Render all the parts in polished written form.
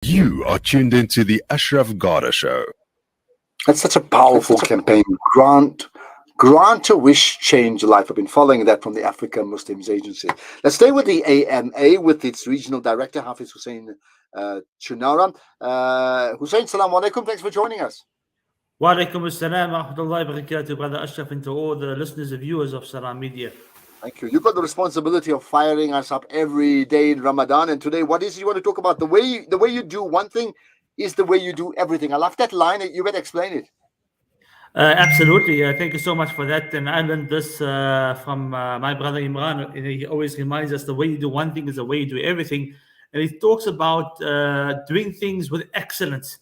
You are tuned into the Ashraf Garda Show. That's such a powerful campaign. Grant a wish, change life. I've been following that from the African Muslims Agency. Let's stay with the AMA with its regional director, Hafiz Hussain Choonara. Hussain, salam alaikum. Thanks for joining us. Wa alaikum assalam wa rahmatullahi wa barakatuh, Brother Ashraf, and to all the listeners and viewers of Salam Media. Thank you. You've got the responsibility of firing us up every day in Ramadan. And today, what is it you want to talk about? The way you do one thing is the way you do everything. I love that line. You better explain it. Absolutely. Thank you so much for that. And I learned this from my brother Imran. He always reminds us the way you do one thing is the way you do everything. And he talks about doing things with excellence,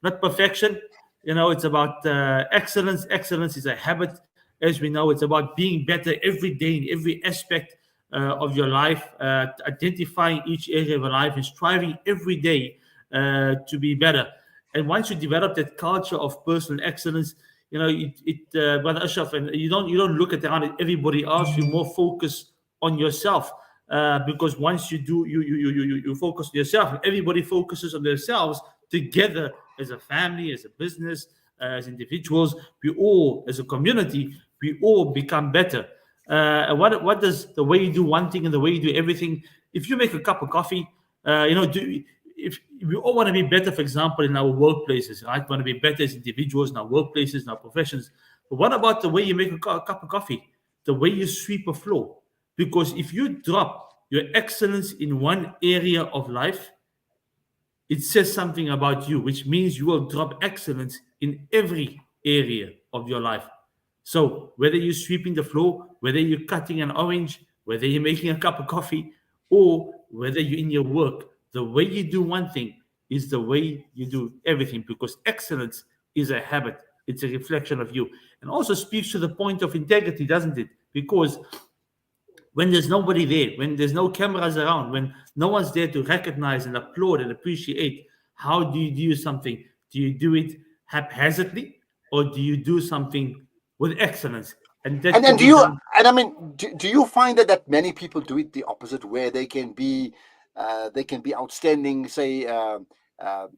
not perfection. It's about excellence. Excellence is a habit. As we know, it's about being better every day in every aspect of your life, identifying each area of your life and striving every day to be better. And once you develop that culture of personal excellence, Brother Ashraf, and you don't look at everybody else. You more focus on yourself, because once you do, you focus on yourself. Everybody focuses on themselves together as a family, as a business, as individuals. We all, as a community, we all become better. What does the way you do one thing and the way you do everything? If you make a cup of coffee, if we all want to be better, for example, in our workplaces, right? Want to be better as individuals in our workplaces, in our professions. But what about the way you make a cup of coffee? The way you sweep a floor? Because if you drop your excellence in one area of life, it says something about you, which means you will drop excellence in every area of your life. So whether you're sweeping the floor, whether you're cutting an orange, whether you're making a cup of coffee, or whether you're in your work, the way you do one thing is the way you do everything, because excellence is a habit. It's a reflection of you. And also speaks to the point of integrity, doesn't it? Because when there's nobody there, when there's no cameras around, when no one's there to recognize and applaud and appreciate, how do you do something? Do you do it haphazardly, or do you do something with excellence? And do you find that many people do it the opposite, where they can be outstanding, say,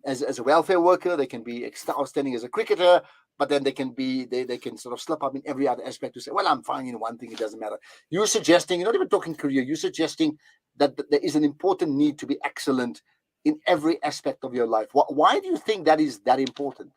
as a welfare worker, they can be outstanding as a cricketer, but then they can sort of slip up in every other aspect to say, well, I'm fine in one thing, it doesn't matter. You're suggesting, you're not even talking career, you're suggesting that there is an important need to be excellent in every aspect of your life. Why do you think that is that important?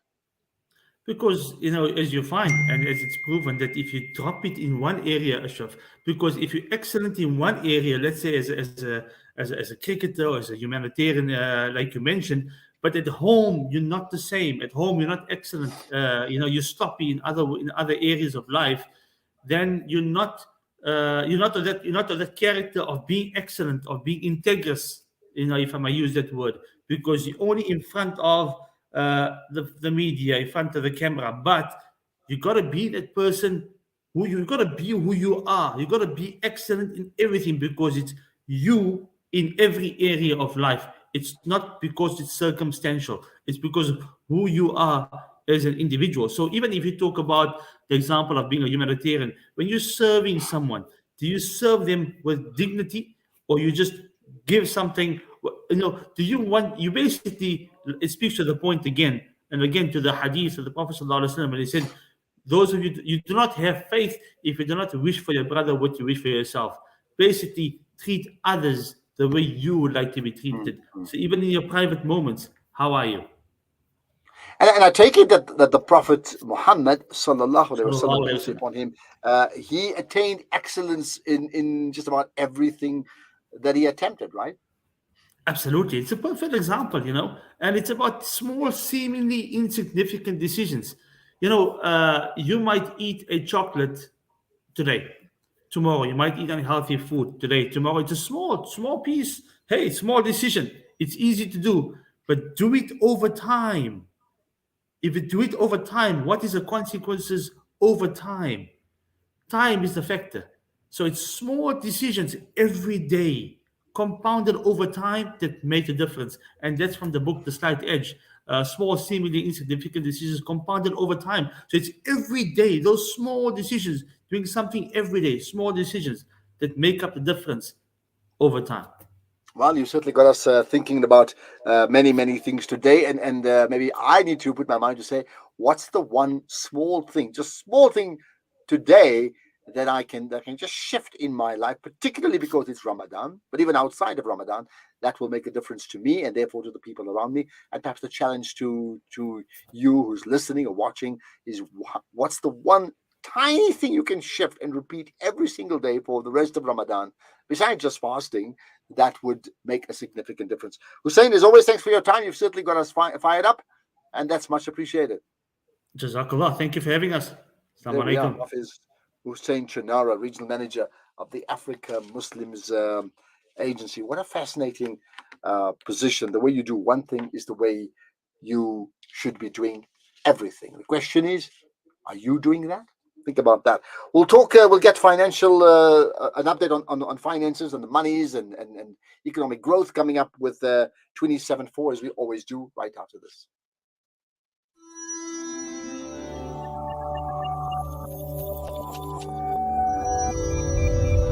Because, as you find, and as it's proven, that if you drop it in one area, Ashraf, because if you're excellent in one area, let's say as a cricketer or as a humanitarian, like you mentioned, but at home you're not the same. At home you're not excellent. You're sloppy in other areas of life. Then you're not of that character of being excellent, of being integrous. If I may use that word, because you're only in front of the media, in front of the camera. But you got to be that person you got to be who you are. You got to be excellent in everything, because it's you in every area of life. It's not because it's circumstantial. It's because of who you are as an individual. So even if you talk about the example of being a humanitarian, when you're serving someone, do you serve them with dignity, or you just give something? Do you basically, it speaks to the point again and again to the hadith of the Prophet ﷺ, and he said, those of you do not have faith if you do not wish for your brother what you wish for yourself. Basically, treat others the way you would like to be treated. So even in your private moments, how are you? And I take it that the Prophet Muhammad sallallahu alaihi wasallam, peace upon him, he attained excellence in just about everything that he attempted, right? Absolutely. It's a perfect example, and it's about small, seemingly insignificant decisions. You might eat a chocolate today. Tomorrow, you might eat unhealthy food today. Tomorrow, it's a small piece. Hey, small decision. It's easy to do, but do it over time. If you do it over time, what is the consequences over time? Time is the factor. So it's small decisions every day, compounded over time, that make a difference. And that's from the book, The Slight Edge. Small, seemingly insignificant decisions compounded over time. So it's every day, those small decisions, doing something every day, small decisions that make up the difference over time. Well, you certainly got us thinking about many things today, and maybe I need to put my mind to say, what's the one small thing, just small thing today that I can just shift in my life, particularly because it's Ramadan, but even outside of Ramadan, that will make a difference to me and therefore to the people around me. And perhaps the challenge to you who's listening or watching is what's the one tiny thing you can shift and repeat every single day for the rest of Ramadan, besides just fasting, that would make a significant difference. Hussain, as always, thanks for your time. You've certainly got us fired up, and that's much appreciated. Jazakallah. Thank you for having us. There Assalamu we are. alaikum. Hafiz Hussain Choonara, Regional Manager of the Africa Muslims Agency. What a fascinating position. The way you do one thing is the way you should be doing everything. The question is, are you doing that? Think about that. We'll talk. We'll get financial an update on finances and the monies and economic growth coming up with 27.4 as we always do right after this.